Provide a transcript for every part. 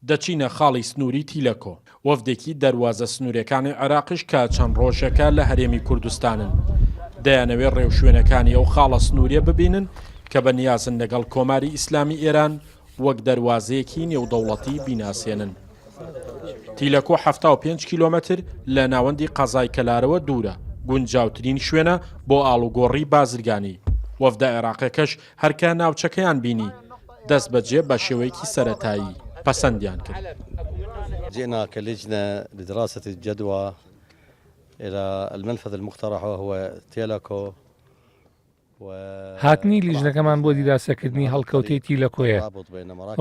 دەچینە خاڵی سنووری تیلەکۆ. وەفدێکی دەروازە سنوورەکانی عێراقیش کە چەند ڕۆژەکە لە هەرێمی کوردستانن دەیانەوێت ڕێوشوێنەکانی ئەو خاڵە سنووریە ببینن کە بەنیازن لەگەڵ کۆماری ئیسلامی ئێران وەک دەروازەیەکی نێودەوڵەتی بیناسێنن. تیلەکۆ 75 کیلۆمەتر لە ناوەندی قەزای کەلارەوە دوورە، گونجاوترین شوێنە بۆ ئاڵوگۆڕی بازرگانی. وەفدە عێراقیەکەش هەرکە ناوچەکەیان بینی دەست بەجێ بە شێوەیەکی سەرەتایی پەسەندیان کرد. جئنا كلجنة لدراسة الجدوى إلى المنفذ المقترح وهو تيلاكو. هاتنی لیژنەکەمان بۆ دیراسەکردنی هەڵکەوتەی تیلەکۆیە.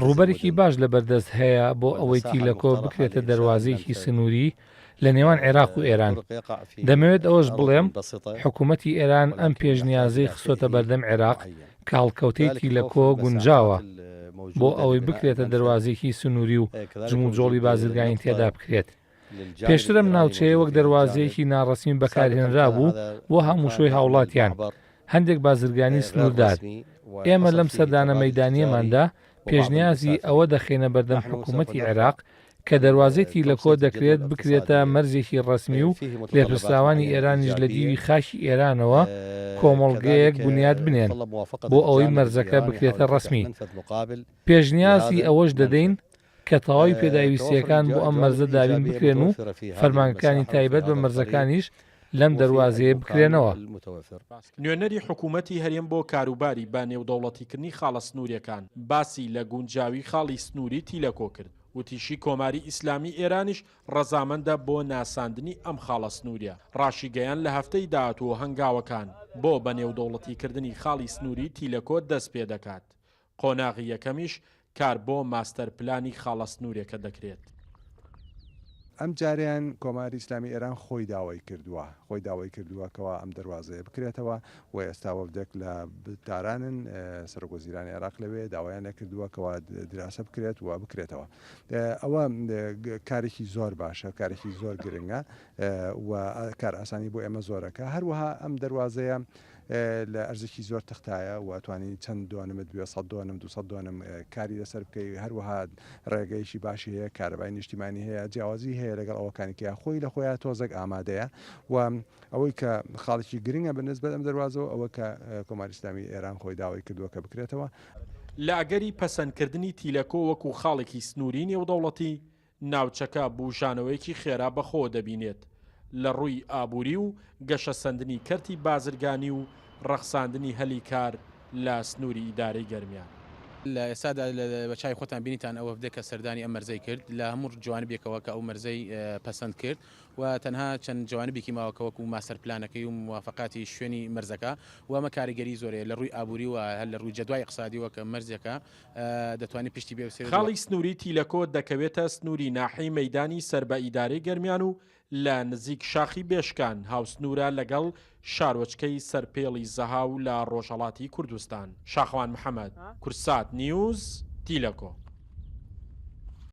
ڕووبەرێکی باش لە بەردەست هەیە بۆ ئەوەی تیلەکۆ بکرێتە دەواازەیەکی سنووری لە نێوان عێراق و ئێران. دەمەوێت ئەوەش بڵێم حکوومەتی ئێران ئەم پێشنیازەی خسۆتە بەردەم عێراق کە هەڵکەوتەی تیلەکۆ گونجاوە بۆ ئەوەی بکرێتە دەواازێکی سنووری و جموجۆڵی بازرگانی تێدا بکرێت. پێشترم ناوچەیە وەک دەواازەیەکی ناڕەسمی بەکارهێنرا بوو بۆ هەموو شوێی هاوڵاتیان. هەندێک بازرگانی سنووردار. ئێمە لەم سەردانە مەیدانیەماندا پێشنیازی ئەوە دەخێنە بەردەم حکوومەتی عێراق کە دەواازەی تیلەکۆ دەکرێت بکرێتە مەرزێکی ڕسمی و لێپرسراوانی ئێرانیش لە دیوی خاشی ئێرانەوە کۆمەڵگەیەک بنیاد بنێن بۆ ئەوەی مەرزەکە بکرێتە ڕسمی. پێشنیازی ئەوەش دەدەین کە تەواوی پێداویستیەکان بۆ ئەم مەرزە دابین بکرێن و فەرمانەکانی تایبەت بە مەرزەکانیش لەم دەواازەیە بکرێنەوە. نوێنەری حکوومەتی هەرێم بۆ کاروباری با نێودەوڵەتیکردنی خاڵە سنووریەکان باسی لە گونجاوی خاڵی سنووری تیلەکۆ کرد. وتیشی کۆماری ئیسلامی ئێرانیش ڕەزامەندە بۆ ناساندنی ئەم خاڵە سنووریە. ڕاشیگەیان لە هەفتەی داهاتووە هەنگاوەکان بۆ بە نێودەوڵەتیکردنی خاڵی سنووری تیلەکۆ دەست پێ دەکات. قۆناغی یەکەمیش کار بۆ ماستەر پلانی خاڵە سنووریەکە دەکرێت. ئەم جاریان کۆماری ئیسلامی ئێران خۆی داوای کردووەکەوە ئەم دەواازەیە بکرێتەوە و ئێستا وەفدێک لە دارانن سەرۆکوەزیرانی عێراق لەوێ داوایان نەکردووەکەوە دراسە بکرێت و بکرێتەوە. ئەوە کارێکی زۆر باشە، کارێکی زۆر گرنگە و کار ئاسانی بۆ ئێمە زۆرەکە. هەروەها ئەم دەواازەیە لە ئەرزێکی زۆر تەختایە و توانی چەند دوانمت 200 دوانم کاری لەسەر بکەی. هەروەها ڕێگەیشی باشی هەیە، کارەبای نیشتیمانی هەیە، جیاوازی هەیە لەگەڵ ئەوەکانێکیان خۆی لە خۆیان تۆزێک ئامادەیە و ئەوەی کە خاڵێکی گرنگە بەنسبەت ئەم دەواازەوە ئەوە کە کۆماری ئیسلامی ئێران خۆی داوای کردووە کە بکرێتەوە. لە ئەگەری پەسەندکردنی تیلەکۆ وەکو خاڵێکی سنووری نێودەوڵەتی ناوچەکە بوژانەوەیەکی خێرا بەخۆ دەبینێت لە ڕووی ئابووری و گەشە سەندنی کەرتی بازرگانی و ڕەخساندنی هەلی کار لە سنووری ئیدارەی گەرمیان. لە ئێستادا بە چای خۆتان بینیتان ئەوە بدێکە سەردانی ئەم مەرزەی کرد لە هەموو جوانبێکەوە کە ئەو مەرزەی پەسەند کرد و تەنها چەند جوانبێکی ماوەکە وەکو ماستەر پلانەکەی و موافقاتی شوێنی مەرزەکە و ئەمە کاریگەری زۆرەیە لە ڕووی ئابووری و هەر لە ڕووی جەدوای اقتصادی وەکە مەرزەکە دەتوانێت پشتی بێ. خاڵی سنووری تیلەکۆ دەکەوێتە سنووری ناحەی مەیدانی سەر بە ئیدارەی گەرمیان و لە نزیک شاخی بێشکان هاوسنوورە لەگەڵ شارۆچکەی سەرپێڵی زەهاو لە ڕۆژهەڵاتی کوردستان. شاخوان محەممەد، کورسات نیوز، تیلەکۆ.